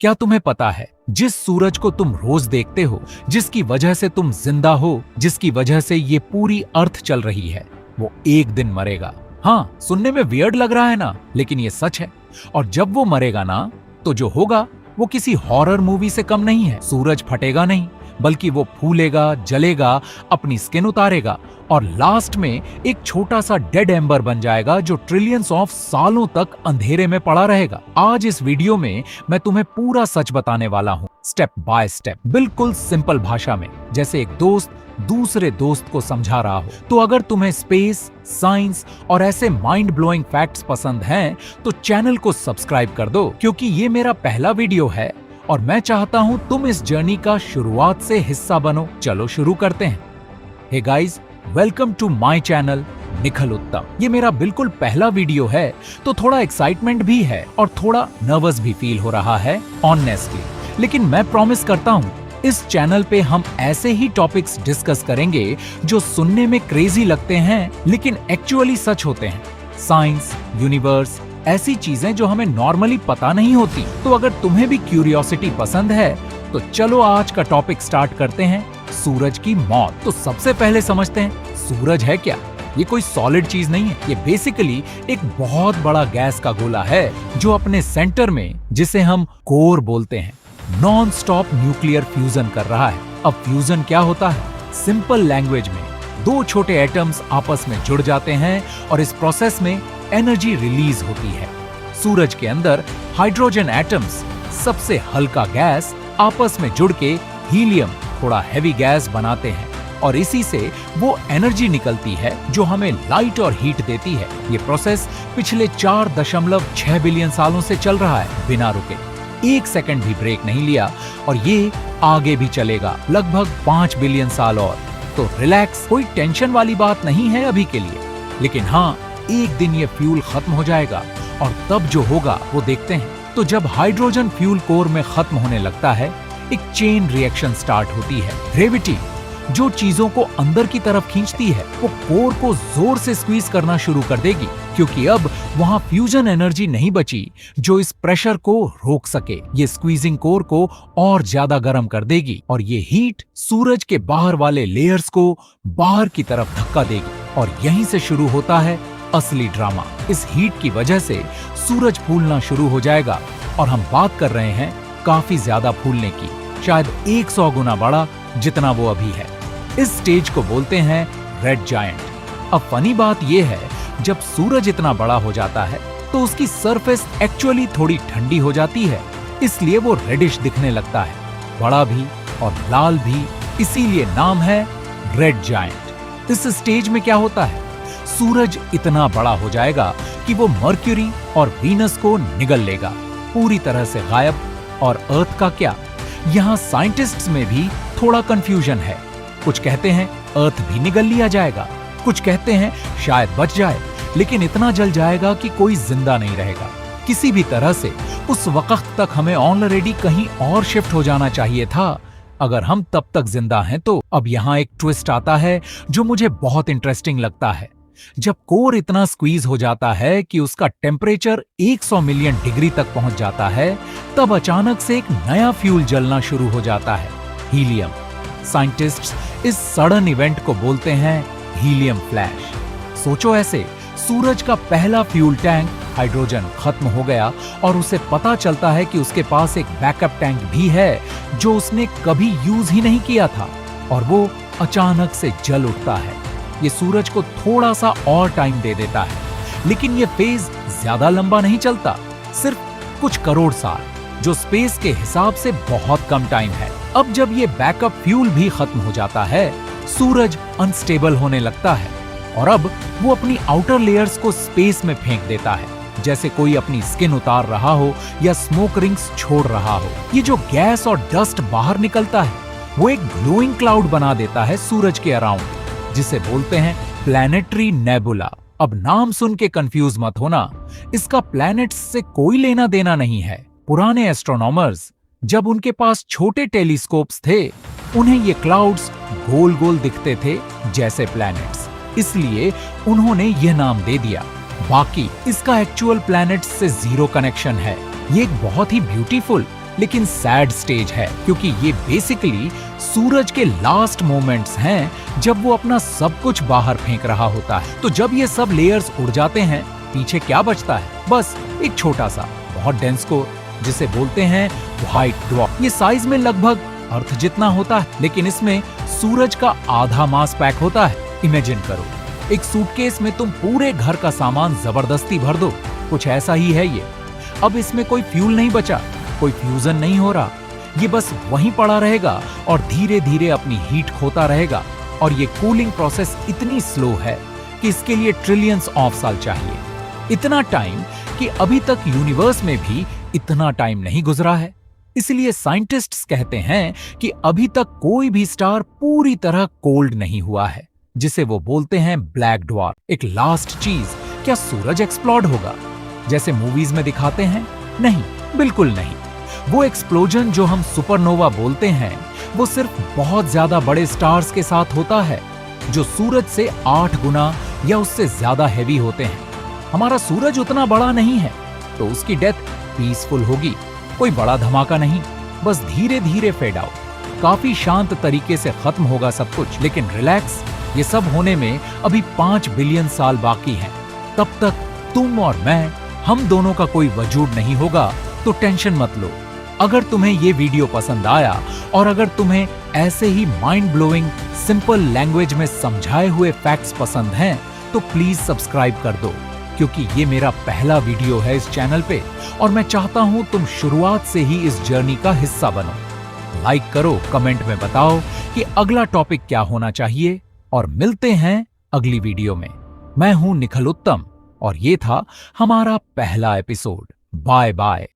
क्या तुम्हें पता है, जिस सूरज को तुम रोज देखते हो, जिसकी वजह से तुम जिंदा हो, जिसकी वजह से ये पूरी अर्थ चल रही है, वो एक दिन मरेगा। हाँ, सुनने में वियर्ड लग रहा है ना, लेकिन ये सच है। और जब वो मरेगा ना, तो जो होगा वो किसी हॉरर मूवी से कम नहीं है। सूरज फटेगा नहीं, बल्कि वो फूलेगा, जलेगा, अपनी स्किन उतारेगा और लास्ट में एक छोटा सा डेड एम्बर बन जाएगा जो ट्रिलियंस ऑफ सालों तक अंधेरे में पड़ा रहेगा। आज इस वीडियो में मैं तुम्हें पूरा सच बताने वाला हूँ, स्टेप बाय स्टेप, बिल्कुल सिंपल भाषा में, जैसे एक दोस्त दूसरे दोस्त को समझा रहा हो। तो अगर तुम्हें स्पेस, साइंस और ऐसे माइंड ब्लोइंग फैक्ट्स पसंद हैं, तो चैनल को सब्सक्राइब कर दो, क्योंकि ये मेरा पहला वीडियो है और मैं चाहता हूं तुम इस जर्नी का शुरुआत से हिस्सा बनो। चलो शुरू करते हैं। Hey guys, welcome to my channel Nikhil Uttam. ये मेरा बिल्कुल पहला वीडियो है, तो थोड़ा एक्साइटमेंट भी है और थोड़ा नर्वस भी फील हो रहा है ऑनेस्टली। लेकिन मैं प्रॉमिस करता हूं, इस चैनल पे हम ऐसे ही टॉपिक्स डिस्कस करेंगे जो सुनने में क्रेजी लगते हैं, लेकिन एक्चुअली सच होते हैं। साइंस, यूनिवर्स, ऐसी चीजें जो हमें नॉर्मली पता नहीं होती। तो अगर तुम्हें भी क्यूरियोसिटी पसंद है, तो चलो आज का टॉपिक स्टार्ट करते हैं, सूरज की मौत। तो सबसे पहले समझते हैं, सूरज है क्या? ये कोई सॉलिड चीज नहीं है। ये बेसिकली एक बहुत बड़ा गैस का गोला है जो अपने सेंटर में, जिसे हम कोर बोलते हैं, नॉन स्टॉप न्यूक्लियर फ्यूजन कर रहा है। अब फ्यूजन क्या होता है? सिंपल लैंग्वेज में, दो छोटे एटम्स आपस में जुड़ जाते हैं और इस प्रोसेस में एनर्जी रिलीज होती है। सूरज के अंदर हाइड्रोजन एटम्स, सबसे हल्का गैस, आपस में जुड़ के हीलियम, थोड़ा हैवी गैस बनाते हैं और इसी से वो एनर्जी निकलती है जो हमें लाइट और हीट देती है। ये प्रोसेस पिछले 4.6 बिलियन सालों से चल रहा है, बिना रुके, एक सेकंड भी ब्रेक नहीं लिया, और ये आगे भी चलेगा लगभग 5 बिलियन साल और। तो रिलैक्स, कोई टेंशन वाली बात नहीं है अभी के लिए। लेकिन हाँ, एक दिन ये फ्यूल खत्म हो जाएगा और तब जो होगा वो देखते हैं। तो जब हाइड्रोजन फ्यूल कोर में खत्म होने लगता है, एक चेन रिएक्शन स्टार्ट होती है। ग्रेविटी, जो चीजों को अंदर की तरफ खींचती है, वो कोर को जोर से स्क्वीज करना शुरू कर देगी, क्योंकि अब वहां फ्यूजन एनर्जी नहीं बची जो इस प्रेशर को रोक सके। ये स्क्वीजिंग कोर को और ज्यादा गर्म कर देगी और ये हीट सूरज के बाहर वाले लेयर्स को बाहर की तरफ धक्का देगी। और यहीं से शुरू होता है असली ड्रामा। इस हीट की वजह से सूरज फूलना शुरू हो जाएगा और हम बात कर रहे हैं काफी ज्यादा फूलने की, शायद 100 गुना बड़ा जितना वो अभी है। इस स्टेज को बोलते हैं रेड जायंट। अब फनी बात यह है, जब सूरज इतना बड़ा हो जाता है तो उसकी सरफेस एक्चुअली थोड़ी ठंडी हो जाती है, इसलिए वो रेडिश दिखने लगता है, बड़ा भी और लाल भी, इसीलिए नाम है रेड जायंट। इस स्टेज में क्या होता है? सूरज इतना बड़ा हो जाएगा कि वो मर्क्यूरी और वीनस को निगल लेगा, पूरी तरह से गायब। और अर्थ का क्या? यहाँ साइंटिस्ट्स में भी थोड़ा कंफ्यूजन है। कुछ कहते हैं अर्थ भी निगल लिया जाएगा, कुछ कहते हैं शायद बच जाए, लेकिन इतना जल जाएगा कि कोई जिंदा नहीं रहेगा। किसी भी तरह से उस वक्त तक हमें ऑलरेडी कहीं और शिफ्ट हो जाना चाहिए था, अगर हम तब तक जिंदा हैं तो। अब यहाँ एक ट्विस्ट आता है जो मुझे बहुत इंटरेस्टिंग लगता है। जब कोर इतना स्क्वीज हो जाता है कि उसका टेम्परेचर 100 मिलियन डिग्री तक पहुंच जाता है, तब अचानक से एक नया फ्यूल जलना शुरू हो जाता है, हीलियम। साइंटिस्ट्स इस सडन इवेंट को बोलते हैं हीलियम फ्लैश। सोचो ऐसे, सूरज का पहला फ्यूल टैंक हाइड्रोजन खत्म हो गया और उसे पता चलता है कि उसके पास एक बैकअप टैंक भी है जो उसने कभी यूज ही नहीं किया था, और वो अचानक से जल उठता है। ये सूरज को थोड़ा सा और टाइम दे देता है, लेकिन ये फेज ज्यादा लंबा नहीं चलता, सिर्फ कुछ करोड़ साल, जो स्पेस के हिसाब से बहुत कम टाइम है। अब जब ये बैकअप फ्यूल भी खत्म हो जाता है, सूरज अनस्टेबल होने लगता है और अब वो अपनी आउटर लेयर्स को स्पेस में फेंक देता है, जैसे कोई अपनी स्किन उतार रहा हो या स्मोक रिंग्स छोड़ रहा हो। ये जो गैस और डस्ट बाहर निकलता है, वो एक ग्लोइंग क्लाउड बना देता है सूरज के अराउंड, जिसे बोलते हैं प्लैनेटरी नेबुला। अब नाम सुन के कंफ्यूज मत होना, इसका प्लैनेट्स से कोई लेना देना नहीं है। पुराने एस्ट्रोनॉमर्स, जब उनके पास छोटे टेलीस्कोप्स थे, उन्हें ये क्लाउड्स गोल गोल दिखते थे जैसे प्लैनेट्स, इसलिए उन्होंने यह नाम दे दिया। बाकी इसका एक्चुअल प्लैनेट्स से जीरो कनेक्शन है। ये एक बहुत ही ब्यूटीफुल लेकिन सैड स्टेज है, क्योंकि ये बेसिकली सूरज के लास्ट मोमेंट्स हैं जब वो अपना सब कुछ बाहर फेंक रहा होता है। तो जब ये सब लेयर्स उड़ जाते हैं, पीछे क्या बचता है? बस एक छोटा सा बहुत डेंस कोर, जिसे बोलते हैं व्हाइट ड्वार्फ। ये साइज में लगभग अर्थ जितना होता है, लेकिन इसमें सूरज का आधा मास पैक होता है। इमेजिन करो, एक सूटकेस में तुम पूरे घर का सामान जबरदस्ती भर दो, कुछ ऐसा ही है ये। अब इसमें कोई फ्यूल नहीं बचा, कोई फ्यूजन नहीं हो रहा, ये बस वहीं पड़ा रहेगा और धीरे धीरे अपनी हीट खोता रहेगा। और ये कूलिंग प्रोसेस इतनी स्लो है कि इसके लिए ट्रिलियंस ऑफ साल चाहिए। इतना टाइम कि अभी तक यूनिवर्स में भी इतना टाइम नहीं गुजरा है। इसलिए साइंटिस्ट्स कहते हैं कि अभी तक कोई भी स्टार पूरी तरह कोल्ड नहीं हुआ है, जिसे वो बोलते हैं ब्लैक ड्वार्फ। एक लास्ट चीज, क्या सूरज एक्सप्लोड होगा जैसे मूवीज में दिखाते हैं? नहीं, बिल्कुल नहीं। वो एक्सप्लोजन जो हम सुपरनोवा बोलते हैं, वो सिर्फ बहुत ज्यादा बड़े स्टार्स के साथ होता है, जो सूरज से 8 गुना या उससे ज्यादा हैवी होते हैं। हमारा सूरज उतना बड़ा नहीं है, तो उसकी डेथ पीसफुल होगी, कोई बड़ा धमाका नहीं, बस धीरे धीरे फेड आउट, काफी शांत तरीके से खत्म होगा सब कुछ। लेकिन रिलैक्स, ये सब होने में अभी 5 बिलियन साल बाकी हैं। तब तक तुम और मैं, हम दोनों का कोई वजूद नहीं होगा, तो टेंशन मत लो। अगर तुम्हें ये वीडियो पसंद आया और अगर तुम्हें ऐसे ही माइंड ब्लोइंग सिंपल लैंग्वेज में समझाए हुए फैक्ट्स पसंद हैं, तो प्लीज सब्सक्राइब कर दो, क्योंकि ये मेरा पहला वीडियो है इस चैनल पे और मैं चाहता हूं तुम शुरुआत से ही इस जर्नी का हिस्सा बनो। लाइक करो, कमेंट में बताओ कि अगला टॉपिक क्या होना चाहिए और मिलते हैं अगली वीडियो में। मैं हूं निखिल उत्तम और ये था हमारा पहला एपिसोड। Bye bye.